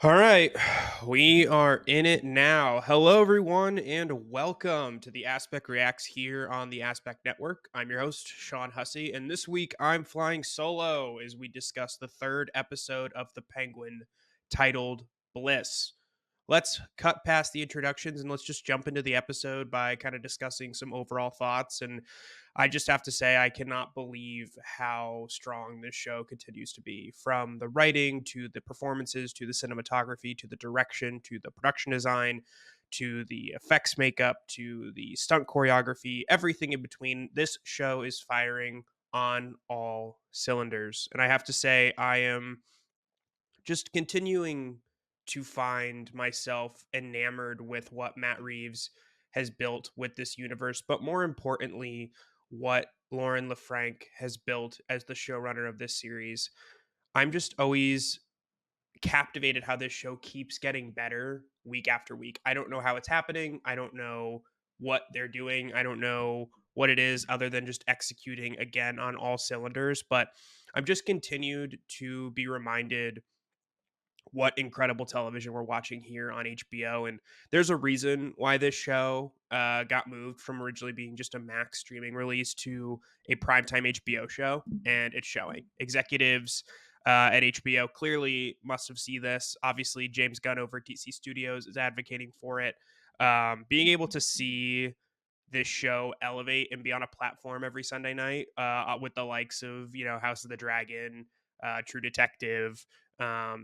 All right, we are in it now. Hello, everyone, and welcome to the Aspect Reacts here on the Aspect Network. I'm your host, Sean Hussey, and this week I'm flying solo as we discuss the third episode of The Penguin titled Bliss. Let's cut past the introductions and let's just jump into the episode by kind of discussing some overall thoughts. And I just have to say, I cannot believe how strong this show continues to be, from the writing to the performances to the cinematography to the direction to the production design to the effects makeup to the stunt choreography, everything in between. This show is firing on all cylinders. And I have to say, I am just continuing to find myself enamored with what Matt Reeves has built with this universe, but more importantly, what Lauren LaFranc has built as the showrunner of this series. I'm just always captivated how this show keeps getting better week after week. I don't know how it's happening. I don't know what they're doing. I don't know what it is other than just executing again on all cylinders, but I'm just continued to be reminded what incredible television we're watching here on HBO. And there's a reason why this show got moved from originally being just a Max streaming release to a primetime HBO show, and it's showing. Executives at HBO clearly must have seen this. Obviously, James Gunn over at DC Studios is advocating for it. Being able to see this show elevate and be on a platform every Sunday night with the likes of House of the Dragon, True Detective,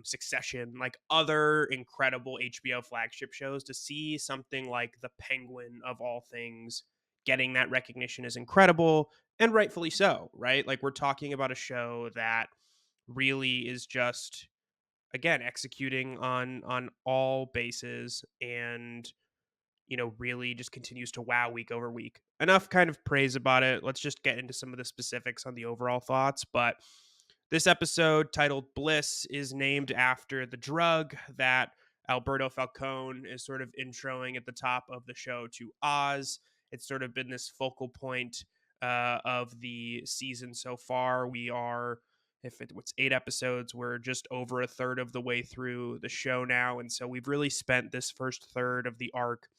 Succession, like other incredible HBO flagship shows. To see something like The Penguin of all things getting that recognition is incredible, and rightfully so, right? Like, we're talking about a show that really is just, again, executing on all bases, and really just continues to wow week over week. Enough kind of praise about it. Let's just get into some of the specifics on the overall thoughts. But this episode, titled Bliss, is named after the drug that Alberto Falcone is sort of introing at the top of the show to Oz. It's sort of been this focal point of the season so far. We are, if it's 8 episodes, we're just over a third of the way through the show now. And so we've really spent this first third of the arc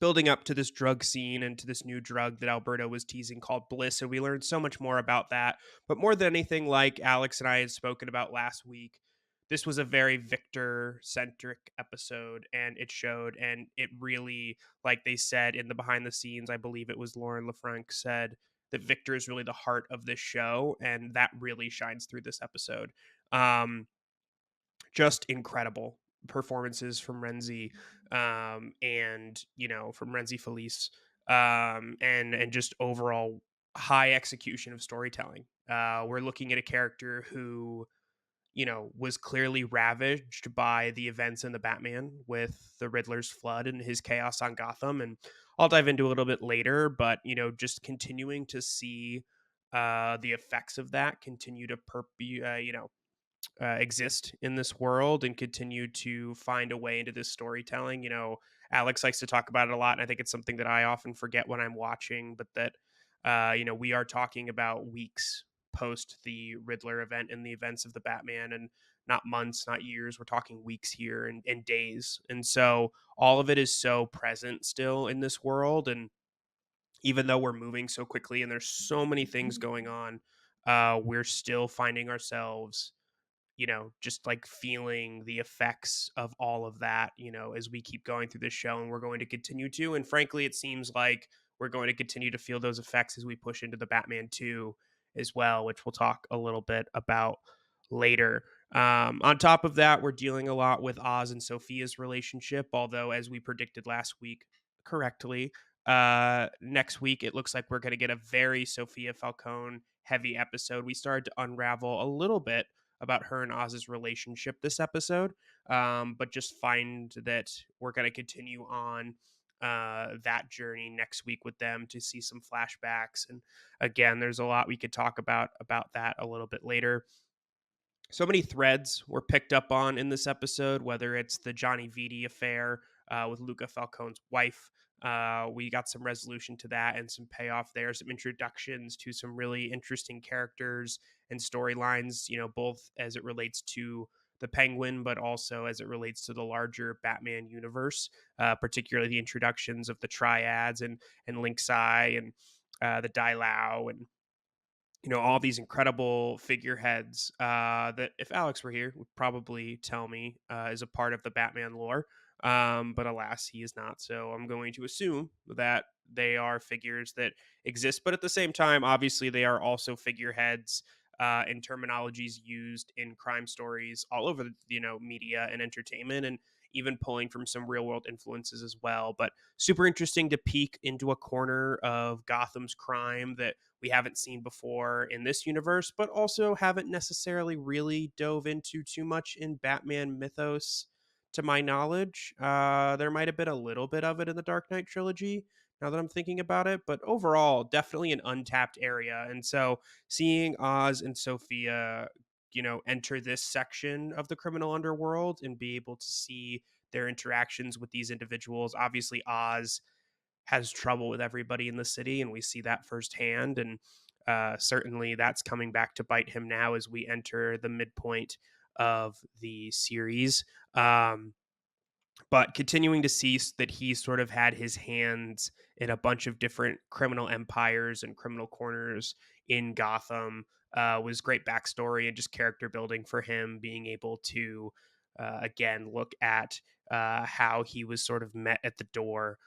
building up to this drug scene and to this new drug that Alberto was teasing called Bliss. And we learned so much more about that. But more than anything, like Alex and I had spoken about last week, this was a very Victor centric episode, and it showed. And it really, like they said in the behind the scenes, I believe it was Lauren LaFranc said that Victor is really the heart of this show. And that really shines through this episode. Um, just incredible performances from Renzi, and from Renzi Felice, and just overall high execution of storytelling. We're looking at a character who was clearly ravaged by the events in the Batman with the Riddler's flood and his chaos on Gotham, and I'll dive into a little bit later. But just continuing to see the effects of that continue to exist in this world and continue to find a way into this storytelling. Alex likes to talk about it a lot, and I think it's something that I often forget when I'm watching, but that, we are talking about weeks post the Riddler event and the events of the Batman, and not months, not years. We're talking weeks here and days. And so all of it is so present still in this world. And even though we're moving so quickly and there's so many things going on, we're still finding ourselves just like feeling the effects of all of that, as we keep going through this show, and we're going to continue to. And frankly, it seems like we're going to continue to feel those effects as we push into the Batman 2 as well, which we'll talk a little bit about later. On top of that, we're dealing a lot with Oz and Sophia's relationship, although, as we predicted last week correctly, next week it looks like we're going to get a very Sophia Falcone heavy episode. We started to unravel a little bit about her and Oz's relationship this episode, but just find that we're going to continue on that journey next week with them to see some flashbacks. And again, there's a lot we could talk about that a little bit later. So many threads were picked up on in this episode, whether it's the Johnny Vitti affair with Luca Falcone's wife. We got some resolution to that and some payoff there, some introductions to some really interesting characters and storylines, both as it relates to the Penguin, but also as it relates to the larger Batman universe, particularly the introductions of the Triads and Lynx Eye and the Dai Lao and all these incredible figureheads that if Alex were here would probably tell me is a part of the Batman lore. But alas, he is not. So I'm going to assume that they are figures that exist. But at the same time, obviously, they are also figureheads and terminologies used in crime stories all over the media and entertainment, and even pulling from some real world influences as well. But super interesting to peek into a corner of Gotham's crime that we haven't seen before in this universe, but also haven't necessarily really dove into too much in Batman mythos, to my knowledge. There might have been a little bit of it in the Dark Knight trilogy, now that I'm thinking about it, but overall, definitely an untapped area. And so seeing Oz and Sophia, enter this section of the criminal underworld and be able to see their interactions with these individuals. Obviously, Oz has trouble with everybody in the city, and we see that firsthand. And certainly that's coming back to bite him now as we enter the midpoint of the series. But continuing to see that he sort of had his hands in a bunch of different criminal empires and criminal corners in Gotham was great backstory and just character building for him, being able to again look at how he was sort of met at the door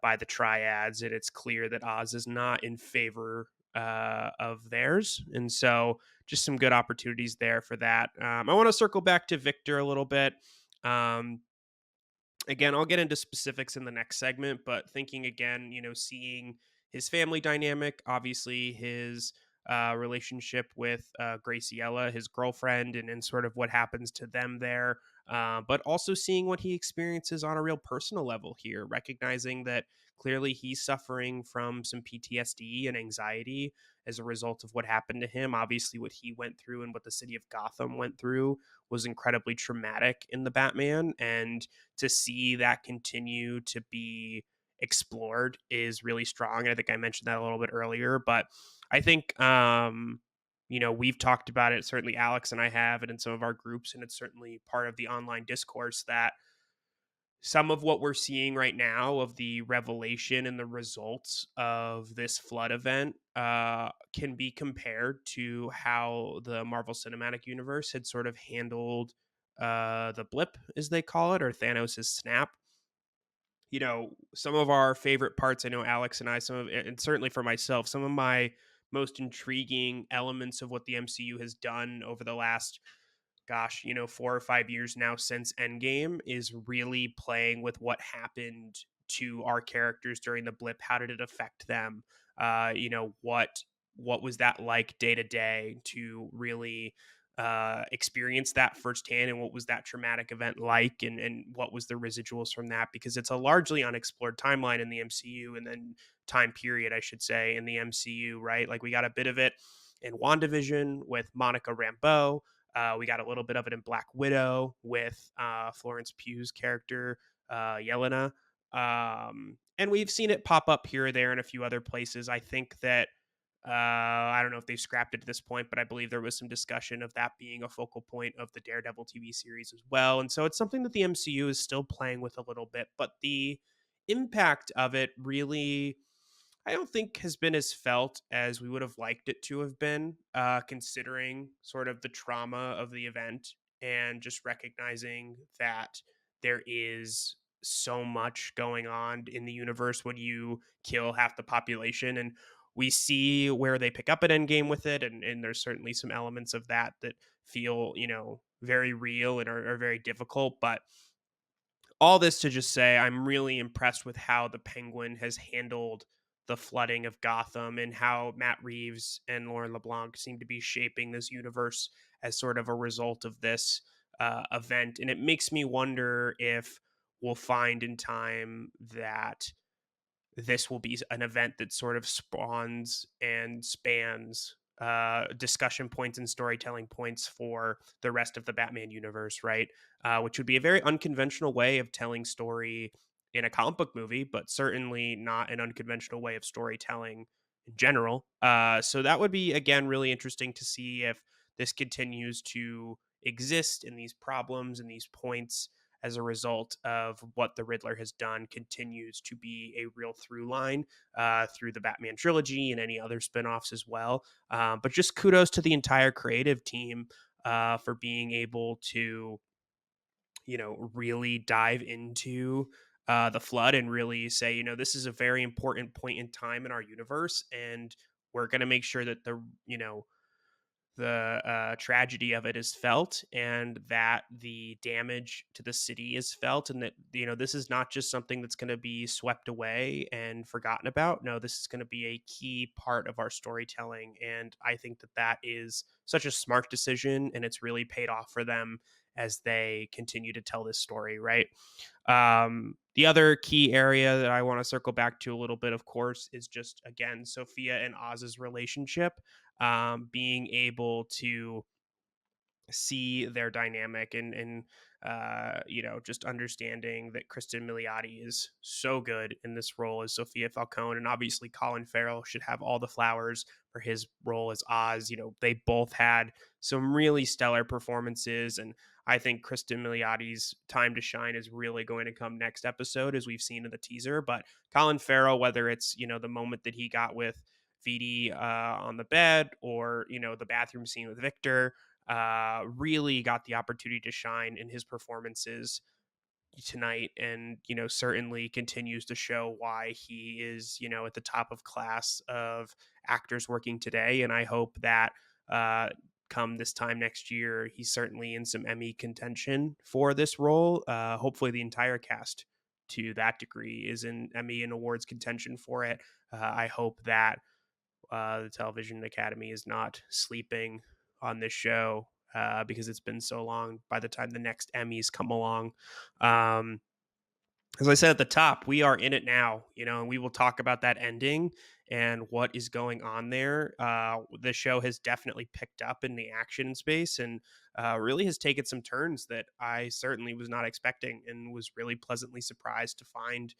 by the Triads, and it's clear that Oz is not in favor of theirs, and so just some good opportunities there for that. I want to circle back to Victor a little bit. Um, Again, I'll get into specifics in the next segment, but thinking again, seeing his family dynamic, obviously his relationship with Graciella, his girlfriend, and sort of what happens to them there, but also seeing what he experiences on a real personal level here, recognizing that clearly he's suffering from some PTSD and anxiety as a result of what happened to him. Obviously, what he went through and what the city of Gotham went through was incredibly traumatic in the Batman, and to see that continue to be explored is really strong. I think I mentioned that a little bit earlier, but I think we've talked about it. Certainly, Alex and I have, and in some of our groups, and it's certainly part of the online discourse that some of what we're seeing right now of the revelation and the results of this flood event can be compared to how the Marvel Cinematic Universe had sort of handled the blip, as they call it, or Thanos' snap. Some of our favorite parts, I know Alex and I, some of, and certainly for myself, some of my most intriguing elements of what the MCU has done over the last 4 or 5 years now since Endgame is really playing with what happened to our characters during the blip. How did it affect them? What was that like day to day to really experience that firsthand, and what was that traumatic event like, and what was the residuals from that, because it's a largely unexplored timeline in the MCU, and then time period I should say in the MCU, right? Like we got a bit of it in WandaVision with Monica Rambeau. We got a little bit of it in Black Widow with Florence Pugh's character, Yelena. And we've seen it pop up here or there in a few other places. I think that I don't know if they've scrapped it at this point, but I believe there was some discussion of that being a focal point of the Daredevil TV series as well. And so it's something that the MCU is still playing with a little bit, but the impact of it really, I don't think has been as felt as we would have liked it to have been, considering sort of the trauma of the event and just recognizing that there is so much going on in the universe when you kill half the population. And we see where they pick up at Endgame with it. And there's certainly some elements of that that feel, very real and are very difficult. But all this to just say I'm really impressed with how the Penguin has handled the flooding of Gotham and how Matt Reeves and Lauren LeBlanc seem to be shaping this universe as sort of a result of this event. And it makes me wonder if we'll find in time that this will be an event that sort of spawns and spans discussion points and storytelling points for the rest of the Batman universe, right? Which would be a very unconventional way of telling story in a comic book movie, but certainly not an unconventional way of storytelling in general. So that would be, again, really interesting to see if this continues to exist and these problems and these points as a result of what the Riddler has done continues to be a real through line through the Batman trilogy and any other spinoffs as well. But just kudos to the entire creative team for being able to, really dive into the flood and really say, this is a very important point in time in our universe, and we're going to make sure that the tragedy of it is felt and that the damage to the city is felt, and that this is not just something that's going to be swept away and forgotten about. No, this is going to be a key part of our storytelling, and I think that that is such a smart decision, and it's really paid off for them as they continue to tell this story, right? The other key area that I want to circle back to a little bit, of course, is just again Sophia and Oz's relationship, being able to see their dynamic and just understanding that Kristen Milioti is so good in this role as Sophia Falcone, and obviously Colin Farrell should have all the flowers for his role as Oz. They both had some really stellar performances, and I think Kristen Milioti's time to shine is really going to come next episode, as we've seen in the teaser. But Colin Farrell, whether it's the moment that he got with Vidi on the bed, or the bathroom scene with Victor, really got the opportunity to shine in his performances tonight, and certainly continues to show why he is at the top of class of actors working today. And I hope that uh come this time next year, he's certainly in some Emmy contention for this role. Hopefully the entire cast to that degree is in Emmy and awards contention for it. I hope that the Television Academy is not sleeping on this show, because it's been so long by the time the next Emmys come along. Um, as I said at the top, we are in it now, and we will talk about that ending and what is going on there. The show has definitely picked up in the action space, and really has taken some turns that I certainly was not expecting, and was really pleasantly surprised to find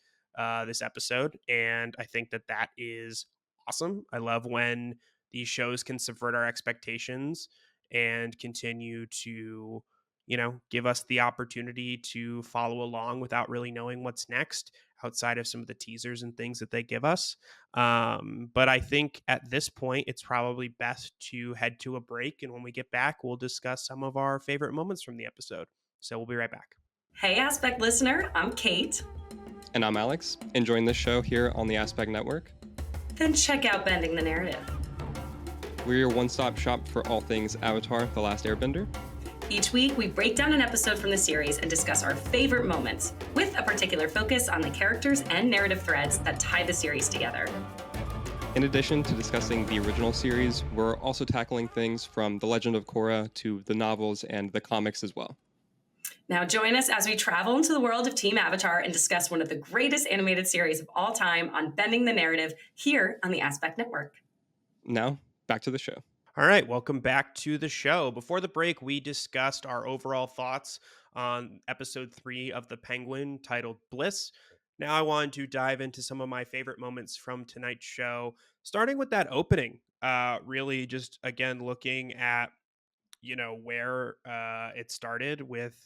this episode. And I think that that is awesome. I love when these shows can subvert our expectations and continue to give us the opportunity to follow along without really knowing what's next outside of some of the teasers and things that they give us. But I think at this point, it's probably best to head to a break. And when we get back, we'll discuss some of our favorite moments from the episode. So we'll be right back. Hey, Aspect listener, I'm Kate. And I'm Alex, enjoying this show here on the Aspect Network. Then check out Bending the Narrative. We're your one-stop shop for all things Avatar: The Last Airbender. Each week, we break down an episode from the series and discuss our favorite moments, with a particular focus on the characters and narrative threads that tie the series together. In addition to discussing the original series, we're also tackling things from The Legend of Korra to the novels and the comics as well. Now join us as we travel into the world of Team Avatar and discuss one of the greatest animated series of all time on Bending the Narrative here on the Aspect Network. Now, back to the show. All right, welcome back to the show. Before the break, we discussed our overall thoughts on episode 3 of The Penguin, titled Bliss. Now I wanted to dive into some of my favorite moments from tonight's show, starting with that opening. Really just, again, looking at, where it started with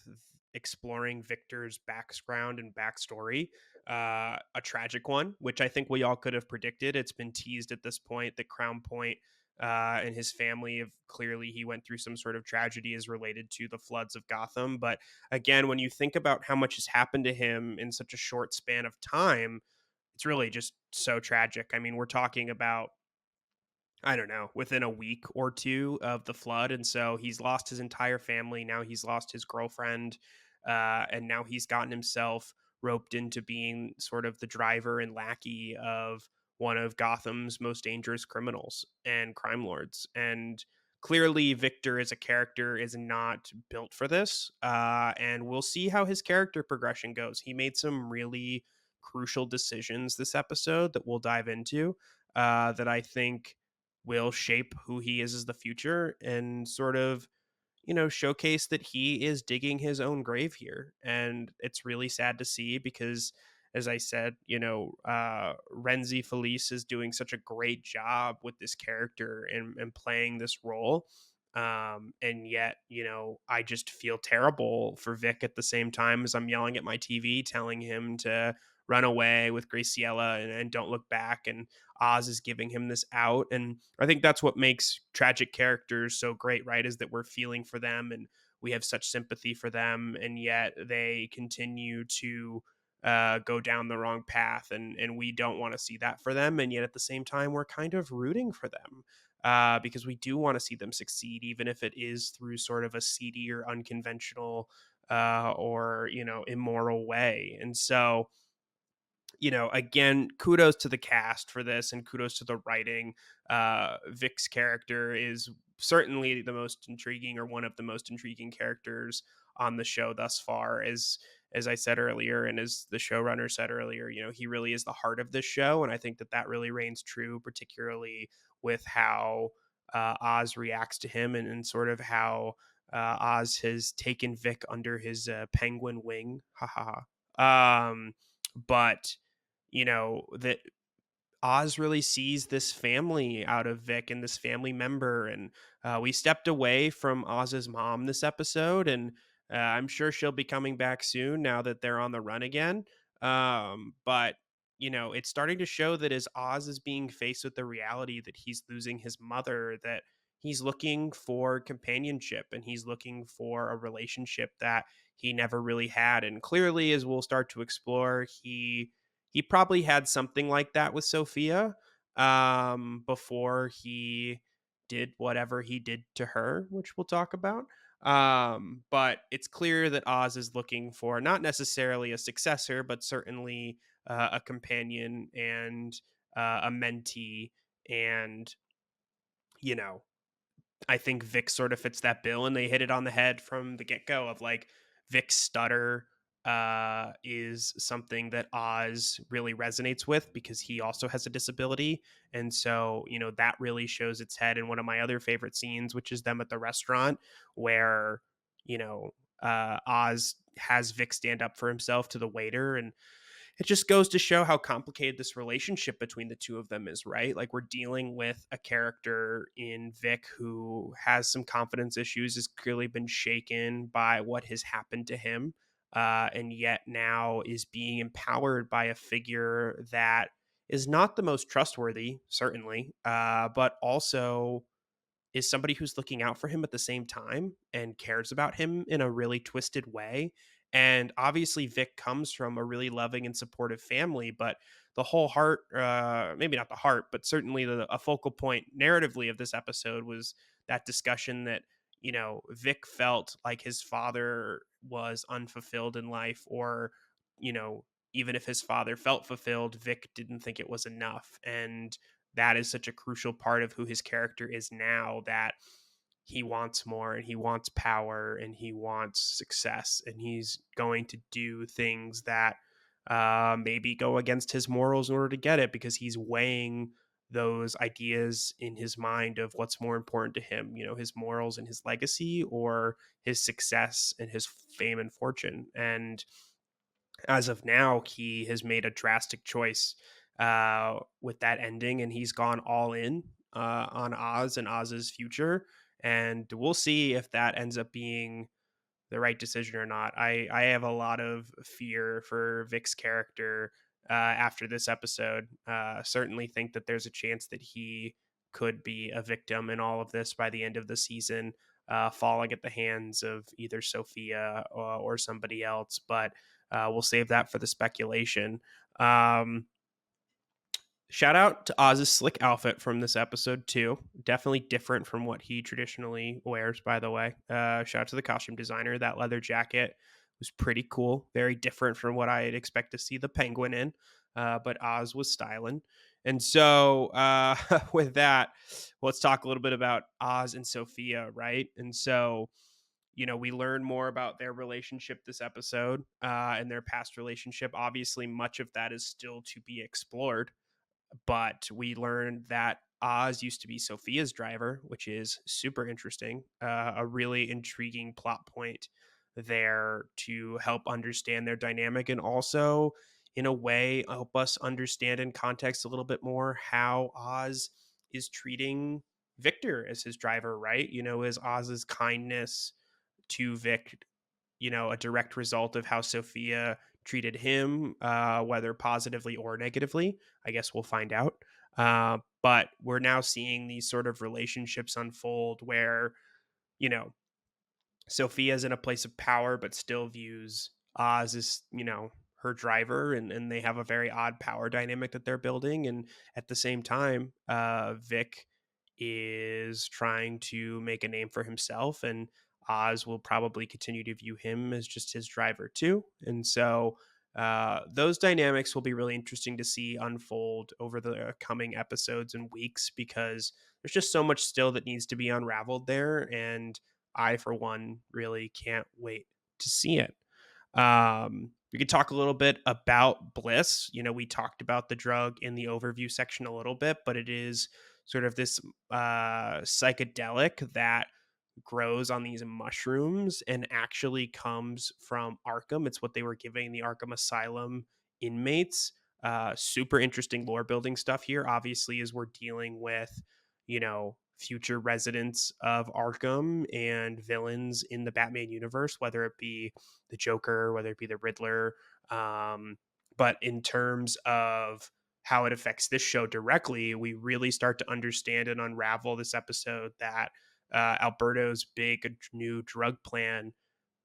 exploring Victor's background and backstory. A tragic one, which I think we all could have predicted. It's been teased at this point that Crown Point and his family have clearly, he went through some sort of tragedy as related to the floods of Gotham. But again, when you think about how much has happened to him in such a short span of time, it's really just so tragic. I mean, we're talking about, I don't know, within a week or two of the flood. And so he's lost his entire family. Now he's lost his girlfriend. And now he's gotten himself roped into being sort of the driver and lackey of one of Gotham's most dangerous criminals and crime lords. And clearly, Victor as a character is not built for this. And we'll see how his character progression goes. He made some really crucial decisions this episode that we'll dive into, that I think will shape who he is as the future, and sort of showcase that he is digging his own grave here. And it's really sad to see because, as I said, Renzi Felice is doing such a great job with this character and playing this role. And yet, I just feel terrible for Vic at the same time as I'm yelling at my TV, telling him to run away with Graciela and don't look back. And Oz is giving him this out. And I think that's what makes tragic characters so great, right? Is that we're feeling for them and we have such sympathy for them. And yet they continue to go down the wrong path. And we don't want to see that for them. And yet at the same time, we're kind of rooting for them because we do want to see them succeed, even if it is through sort of a seedy or unconventional or, immoral way. And so, again, kudos to the cast for this and kudos to the writing. Vic's character is certainly the most intriguing or one of the most intriguing characters on the show thus far. As I said earlier, and as the showrunner said earlier, he really is the heart of this show. And I think that really reigns true, particularly with how Oz reacts to him and sort of how Oz has taken Vic under his penguin wing. Ha ha ha. But that Oz really sees this family out of Vic and this family member. And we stepped away from Oz's mom this episode, and I'm sure she'll be coming back soon now that they're on the run again. But it's starting to show that as Oz is being faced with the reality that he's losing his mother, that he's looking for companionship and he's looking for a relationship that he never really had. And clearly, as we'll start to explore, he probably had something like that with Sophia before he did whatever he did to her, which we'll talk about. But it's clear that Oz is looking for not necessarily a successor, but certainly a companion and a mentee. And, you know, I think Vic sort of fits that bill, and they hit it on the head from the get go of like Vic's stutter is something that Oz really resonates with because he also has a disability. And so, that really shows its head in one of my other favorite scenes, which is them at the restaurant where, Oz has Vic stand up for himself to the waiter. And it just goes to show how complicated this relationship between the two of them is, right? Like we're dealing with a character in Vic who has some confidence issues, has clearly been shaken by what has happened to him, and yet now is being empowered by a figure that is not the most trustworthy, certainly, but also is somebody who's looking out for him at the same time and cares about him in a really twisted way. And obviously, Vic comes from a really loving and supportive family, but the whole heart, maybe not the heart, but certainly a focal point narratively of this episode was that discussion that, Vic felt like his father was unfulfilled in life, or, you know, even if his father felt fulfilled, Vic didn't think it was enough. And that is such a crucial part of who his character is now, that he wants more and he wants power and he wants success, and he's going to do things that maybe go against his morals in order to get it, because he's weighing those ideas in his mind of what's more important to him, his morals and his legacy, or his success and his fame and fortune. And as of now, he has made a drastic choice with that ending, and he's gone all in on Oz and Oz's future. And we'll see if that ends up being the right decision or not. I have a lot of fear for Vic's character after this episode. Certainly think that there's a chance that he could be a victim in all of this by the end of the season, falling at the hands of either Sophia or somebody else. But we'll save that for the speculation. Shout out to Oz's slick outfit from this episode too. Definitely different from what he traditionally wears, by the way. Shout out to the costume designer. That leather jacket was pretty cool. Very different from what I'd expect to see the penguin in. But Oz was styling. And so with that, let's talk a little bit about Oz and Sophia, right? And so, we learn more about their relationship this episode and their past relationship. Obviously, much of that is still to be explored, but we learned that Oz used to be Sophia's driver, which is super interesting. A really intriguing plot point there to help understand their dynamic, and also, in a way, help us understand in context a little bit more how Oz is treating Victor as his driver, right? Is Oz's kindness to Vic, a direct result of how Sophia treated him, whether positively or negatively? I guess we'll find out. But we're now seeing these sort of relationships unfold where, you know, Sophia's in a place of power, but still views Oz as, her driver, and they have a very odd power dynamic that they're building. And at the same time, Vic is trying to make a name for himself, and Oz will probably continue to view him as just his driver too. And so those dynamics will be really interesting to see unfold over the coming episodes and weeks, because there's just so much still that needs to be unraveled there. And I, for one, really can't wait to see it. We could talk a little bit about Bliss. We talked about the drug in the overview section a little bit, but it is sort of this psychedelic that grows on these mushrooms and actually comes from Arkham. It's what they were giving the Arkham Asylum inmates. Super interesting lore building stuff here, obviously, as we're dealing with, future residents of Arkham and villains in the Batman universe, whether it be the Joker, whether it be the Riddler. But in terms of how it affects this show directly, we really start to understand and unravel this episode that Alberto's big new drug plan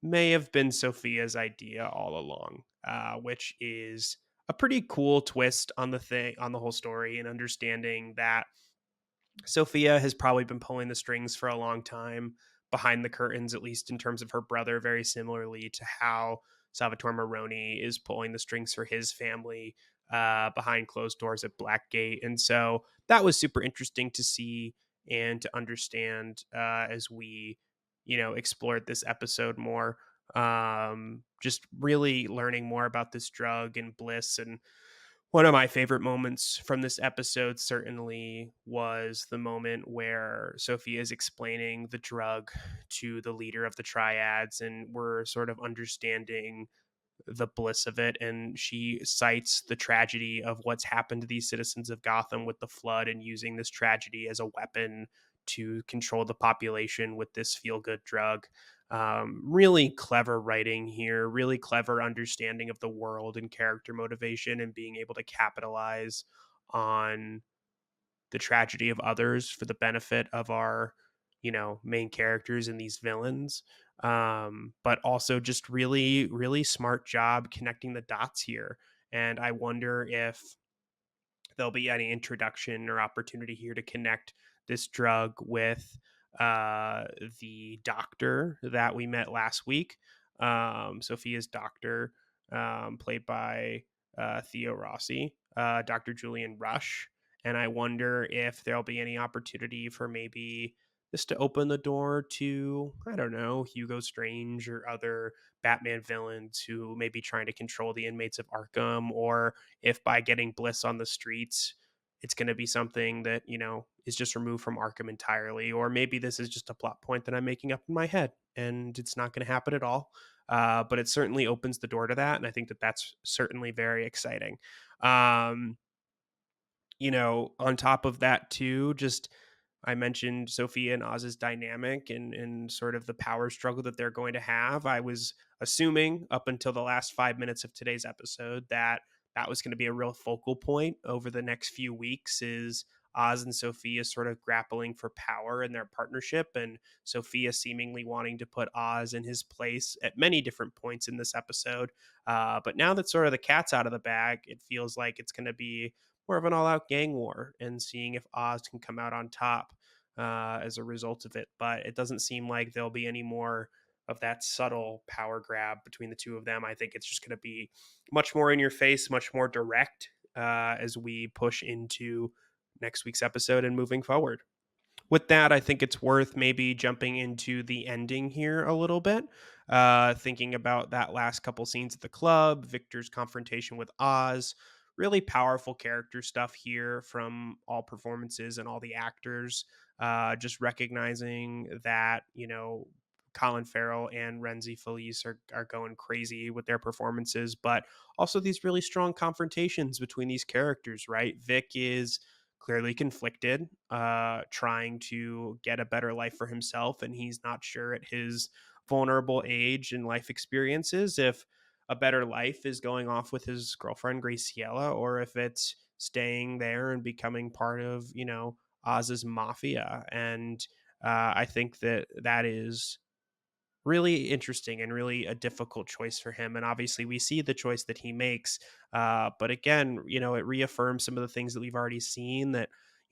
may have been Sophia's idea all along, which is a pretty cool twist on the whole story, and understanding that Sophia has probably been pulling the strings for a long time behind the curtains, at least in terms of her brother, very similarly to how Salvatore Maroni is pulling the strings for his family behind closed doors at Blackgate. And so that was super interesting to see and to understand as we, explored this episode more. Just really learning more about this drug and Bliss. And one of my favorite moments from this episode certainly was the moment where Sophia is explaining the drug to the leader of the triads, and we're sort of understanding the bliss of it. And she cites the tragedy of what's happened to these citizens of Gotham with the flood, and using this tragedy as a weapon to control the population with this feel good drug. Really clever writing here, really clever understanding of the world and character motivation, and being able to capitalize on the tragedy of others for the benefit of our, main characters and these villains. But also just really, really smart job connecting the dots here. And I wonder if there'll be any introduction or opportunity here to connect this drug with uh, the doctor that we met last week. Sophia's doctor, played by Theo Rossi, Dr. Julian Rush. And I wonder if there'll be any opportunity for maybe this to open the door to, I don't know, Hugo Strange or other Batman villains who may be trying to control the inmates of Arkham, or if by getting Bliss on the streets, it's going to be something that, is just removed from Arkham entirely. Or maybe this is just a plot point that I'm making up in my head and it's not going to happen at all. But it certainly opens the door to that. And I think that that's certainly very exciting. Um, on top of that, too, just I mentioned Sophia and Oz's dynamic and sort of the power struggle that they're going to have. I was assuming up until the last 5 minutes of today's episode that that was going to be a real focal point over the next few weeks, is Oz and Sophia sort of grappling for power in their partnership, and Sophia seemingly wanting to put Oz in his place at many different points in this episode. But now that sort of the cat's out of the bag, it feels like it's going to be more of an all-out gang war, and seeing if Oz can come out on top as a result of it. But it doesn't seem like there'll be any more of that subtle power grab between the two of them. I think it's just going to be much more in your face, much more direct as we push into next week's episode and moving forward. With that, I think it's worth maybe jumping into the ending here a little bit. Thinking about that last couple scenes at the club, Victor's confrontation with Oz, really powerful character stuff here from all performances and all the actors. Just recognizing that, Colin Farrell and Renzi Felice are going crazy with their performances, but also these really strong confrontations between these characters, right? Vic is clearly conflicted, trying to get a better life for himself. And he's not sure at his vulnerable age and life experiences if a better life is going off with his girlfriend, Graciela, or if it's staying there and becoming part of, Oz's mafia. And I think that that is really interesting and really a difficult choice for him. And obviously, we see the choice that he makes. But again, it reaffirms some of the things that we've already seen that,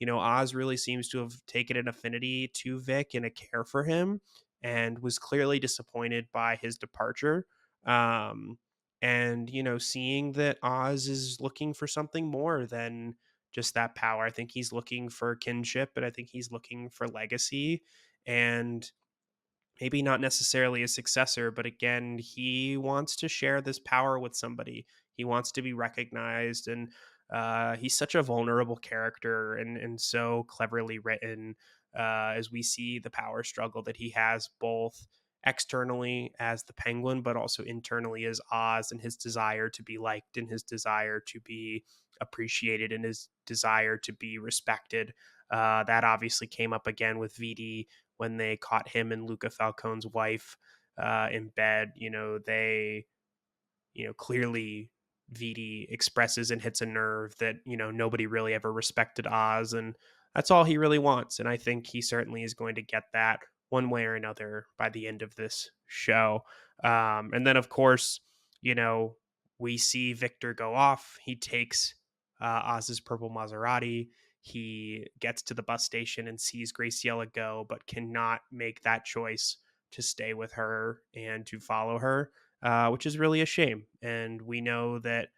Oz really seems to have taken an affinity to Vic and a care for him and was clearly disappointed by his departure. Um, and, seeing that Oz is looking for something more than just that power. I think he's looking for kinship and I think he's looking for legacy. And maybe not necessarily a successor, but again, he wants to share this power with somebody. He wants to be recognized, and he's such a vulnerable character and so cleverly written. As we see the power struggle that he has both externally as the Penguin, but also internally as Oz, and his desire to be liked, and his desire to be appreciated, and his desire to be respected. That obviously came up again with VD when they caught him and Luca Falcone's wife in bed. Clearly VD expresses and hits a nerve that, nobody really ever respected Oz. And that's all he really wants. And I think he certainly is going to get that one way or another by the end of this show. And then, of course, you know, we see Victor go off. He takes Oz's purple Maserati. He gets to the bus station and sees Graciela go, but cannot make that choice to stay with her and to follow her, which is really a shame. And we know that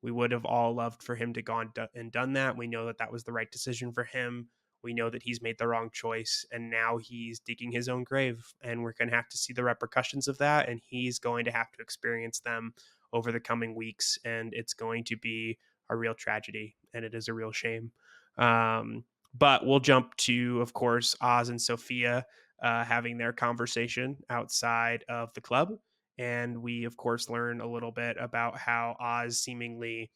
we would have all loved for him to gone and done that. We know that that was the right decision for him. We know that he's made the wrong choice, and now he's digging his own grave. And we're going to have to see the repercussions of that, and he's going to have to experience them over the coming weeks. And it's going to be a real tragedy, and it is a real shame. But we'll jump to, of course, Oz and Sophia having their conversation outside of the club. And we, of course, learn a little bit about how Oz seemingly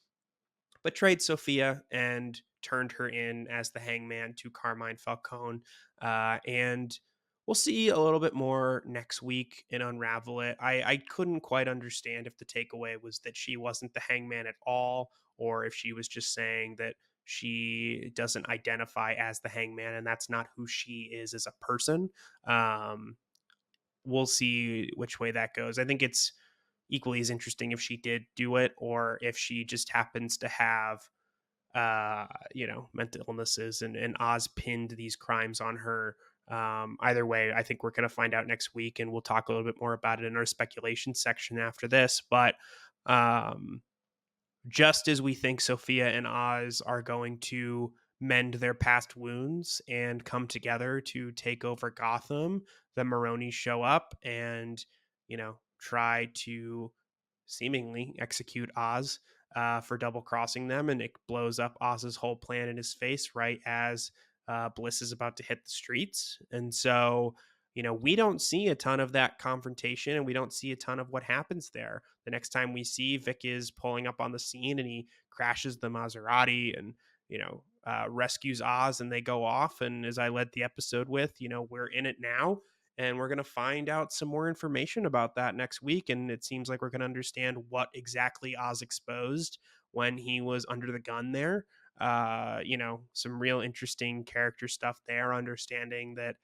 betrayed Sophia and turned her in as the hangman to Carmine Falcone. And we'll see a little bit more next week and unravel it. I couldn't quite understand if the takeaway was that she wasn't the hangman at all, or if she was just saying that she doesn't identify as the hangman and that's not who she is as a person. Um, we'll see which way that goes. I think it's equally as interesting if she did do it or if she just happens to have mental illnesses and Oz pinned these crimes on her. Either way, I think we're going to find out next week, and we'll talk a little bit more about it in our speculation section after this. But um, just as we think Sophia and Oz are going to mend their past wounds and come together to take over Gotham, the Maronis show up and, try to seemingly execute Oz for double crossing them. And it blows up Oz's whole plan in his face right as Bliss is about to hit the streets. And so, we don't see a ton of that confrontation and we don't see a ton of what happens there. The next time we see, Vic is pulling up on the scene and he crashes the Maserati and, rescues Oz and they go off. And as I led the episode with, we're in it now. And we're going to find out some more information about that next week. And it seems like we're going to understand what exactly Oz exposed when he was under the gun there. Some real interesting character stuff there, understanding that,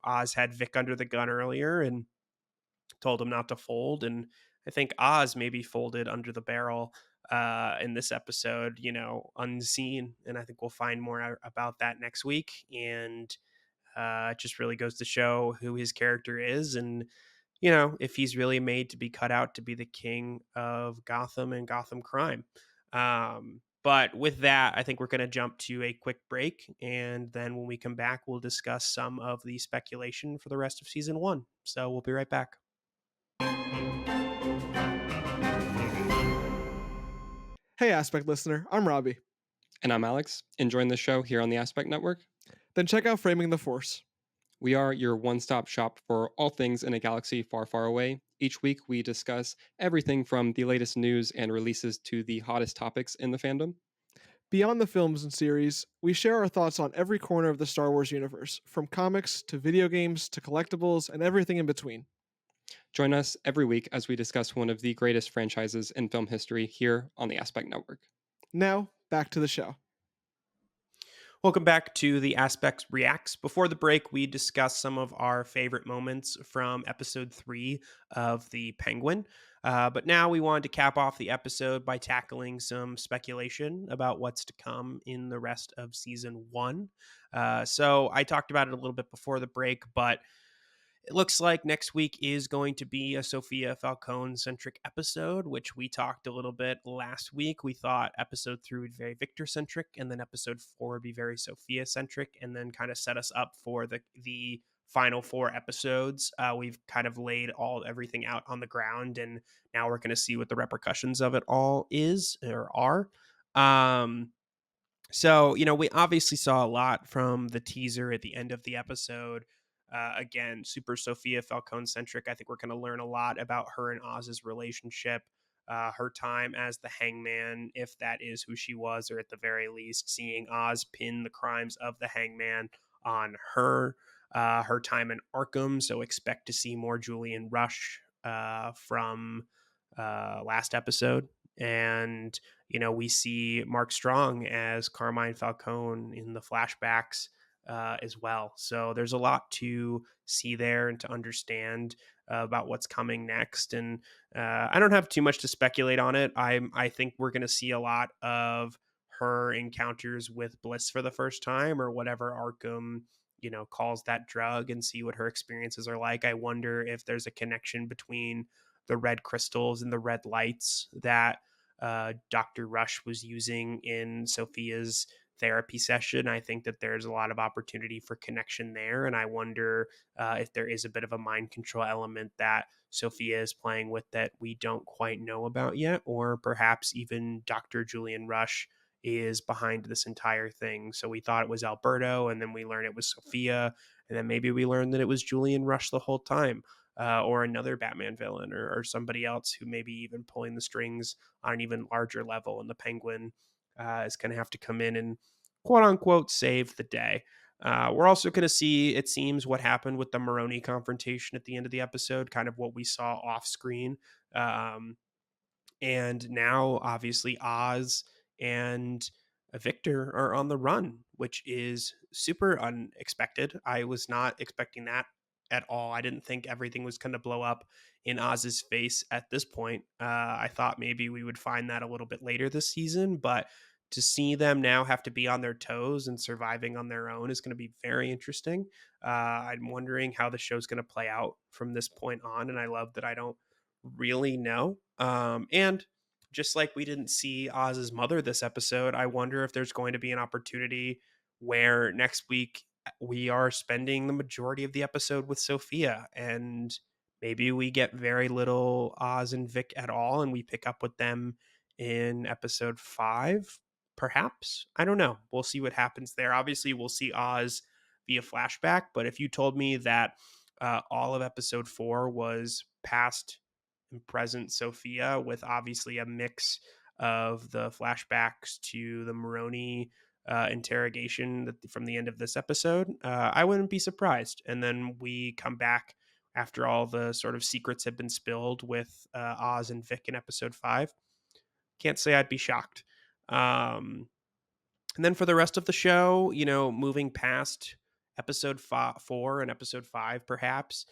Oz had Vic under the gun earlier and told him not to fold. And I think Oz maybe folded under the barrel in this episode, unseen. And I think we'll find more about that next week. And it just really goes to show who his character is and, if he's really made to be cut out to be the king of Gotham and Gotham crime. But with that, I think we're going to jump to a quick break. And then when we come back, we'll discuss some of the speculation for the rest of season 1. So we'll be right back. Hey, Aspect listener, I'm Robbie. And I'm Alex, enjoying the show here on the Aspect Network. Then check out Framing the Force. We are your one-stop shop for all things in a galaxy far, far away. Each week, we discuss everything from the latest news and releases to the hottest topics in the fandom. Beyond the films and series, we share our thoughts on every corner of the Star Wars universe, from comics to video games to collectibles and everything in between. Join us every week as we discuss one of the greatest franchises in film history here on the Aspect Network. Now, back to the show. Welcome back to the Aspects Reacts. Before the break, we discussed some of our favorite moments from episode 3 of The Penguin. But now we wanted to cap off the episode by tackling some speculation about what's to come in the rest of season 1. So I talked about it a little bit before the break, but it looks like next week is going to be a Sofia Falcone centric episode, which we talked a little bit last week. We thought episode 3 would be very Victor centric, and then episode 4 would be very Sofia centric, and then kind of set us up for the final 4 episodes. We've kind of laid everything out on the ground, and now we're going to see what the repercussions of it all is or are. So, we obviously saw a lot from the teaser at the end of the episode. Again, super Sophia Falcone centric. I think we're going to learn a lot about her and Oz's relationship, her time as the hangman, if that is who she was, or at the very least, seeing Oz pin the crimes of the hangman on her, her time in Arkham. So expect to see more Julian Rush from last episode. And we see Mark Strong as Carmine Falcone in the flashbacks as well. So there's a lot to see there and to understand about what's coming next. And I don't have too much to speculate on it. I think we're going to see a lot of her encounters with Bliss for the first time, or whatever Arkham calls that drug, and see what her experiences are like. I wonder if there's a connection between the red crystals and the red lights that Dr. Rush was using in Sophia's therapy session. I think that there's a lot of opportunity for connection there. And I wonder if there is a bit of a mind control element that Sophia is playing with that we don't quite know about yet, or perhaps even Dr. Julian Rush is behind this entire thing. So we thought it was Alberto, and then we learned it was Sophia, and then maybe we learned that it was Julian Rush the whole time. Or another Batman villain, or somebody else who may be even pulling the strings on an even larger level. And the Penguin is going to have to come in and quote unquote save the day. We're also going to see, it seems, what happened with the Maroni confrontation at the end of the episode, kind of what we saw off screen. And now, obviously, Oz and Victor are on the run, which is super unexpected. I was not expecting that at all. I didn't think everything was going to blow up in Oz's face at this point. I thought maybe we would find that a little bit later this season, but to see them now have to be on their toes and surviving on their own is going to be very interesting. I'm wondering how the show's going to play out from this point on, and I love that I don't really know. And just like we didn't see Oz's mother this episode, I wonder if there's going to be an opportunity where next week we are spending the majority of the episode with Sophia, and maybe we get very little Oz and Vic at all, and we pick up with them in episode 5, perhaps. I don't know. We'll see what happens there. Obviously, we'll see Oz via flashback, but if you told me that all of episode 4 was past and present Sophia, with obviously a mix of the flashbacks to the Maroni interrogation from the end of this episode, I wouldn't be surprised. And then we come back after all the sort of secrets have been spilled with Oz and Vic in episode 5. Can't say I'd be shocked. And then for the rest of the show, moving past episode 4 and episode 5, perhaps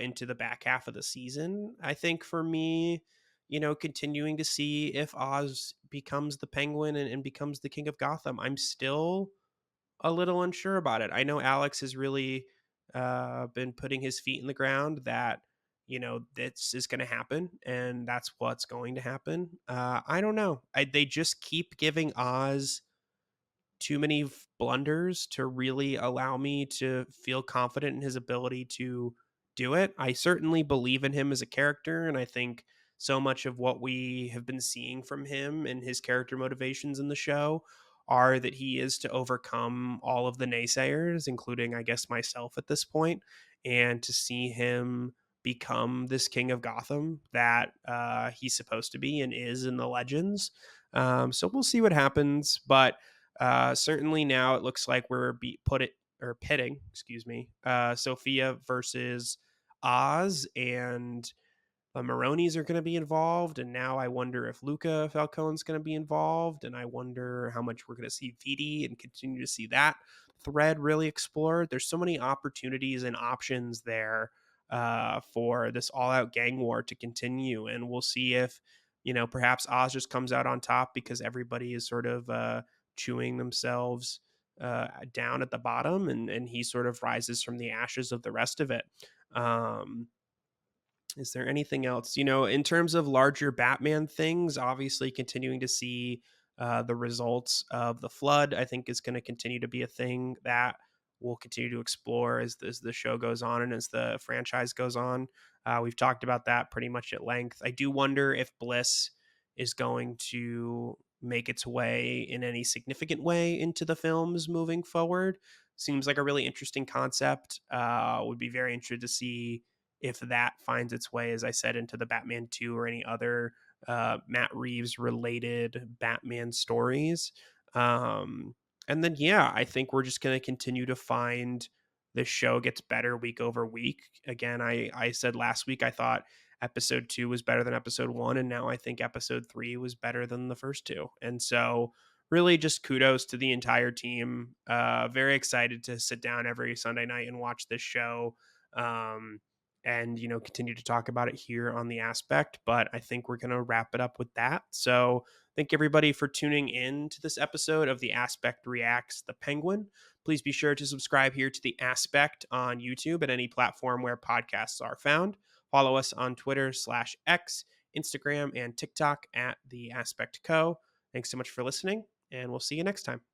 into the back half of the season, I think for me, continuing to see if Oz becomes the Penguin and becomes the King of Gotham. I'm still a little unsure about it. I know Alex has really been putting his feet in the ground that this is going to happen and that's what's going to happen. I don't know. They just keep giving Oz too many blunders to really allow me to feel confident in his ability to do it. I certainly believe in him as a character, and I think so much of what we have been seeing from him and his character motivations in the show are that he is to overcome all of the naysayers, including, I guess, myself at this point, and to see him become this king of Gotham that he's supposed to be and is in the legends. So we'll see what happens. But certainly now it looks like we're pitting, excuse me, Sophia versus Oz, and the Maronis are going to be involved. And now I wonder if Luca Falcone's going to be involved. And I wonder how much we're going to see Vidi and continue to see that thread really explored. There's so many opportunities and options there for this all out gang war to continue. And we'll see if, perhaps Oz just comes out on top because everybody is sort of chewing themselves down at the bottom, and he sort of rises from the ashes of the rest of it. Um, is there anything else? In terms of larger Batman things, obviously continuing to see the results of the flood, I think is going to continue to be a thing that we'll continue to explore as the show goes on and as the franchise goes on. We've talked about that pretty much at length. I do wonder if Bliss is going to make its way in any significant way into the films moving forward. Seems like a really interesting concept. Would be very interested to see if that finds its way, as I said, into the Batman 2 or any other Matt Reeves related Batman stories. And then, yeah, I think we're just going to continue to find this show gets better week over week. Again, I said last week I thought episode 2 was better than episode 1, and now I think episode 3 was better than the first 2. And so really just kudos to the entire team. Very excited to sit down every Sunday night and watch this show. And continue to talk about it here on The Aspect. But I think we're going to wrap it up with that. So thank everybody for tuning in to this episode of The Aspect Reacts the Penguin. Please be sure to subscribe here to The Aspect on YouTube and any platform where podcasts are found. Follow us on Twitter/X, Instagram, and TikTok at The Aspect Co. Thanks so much for listening, and we'll see you next time.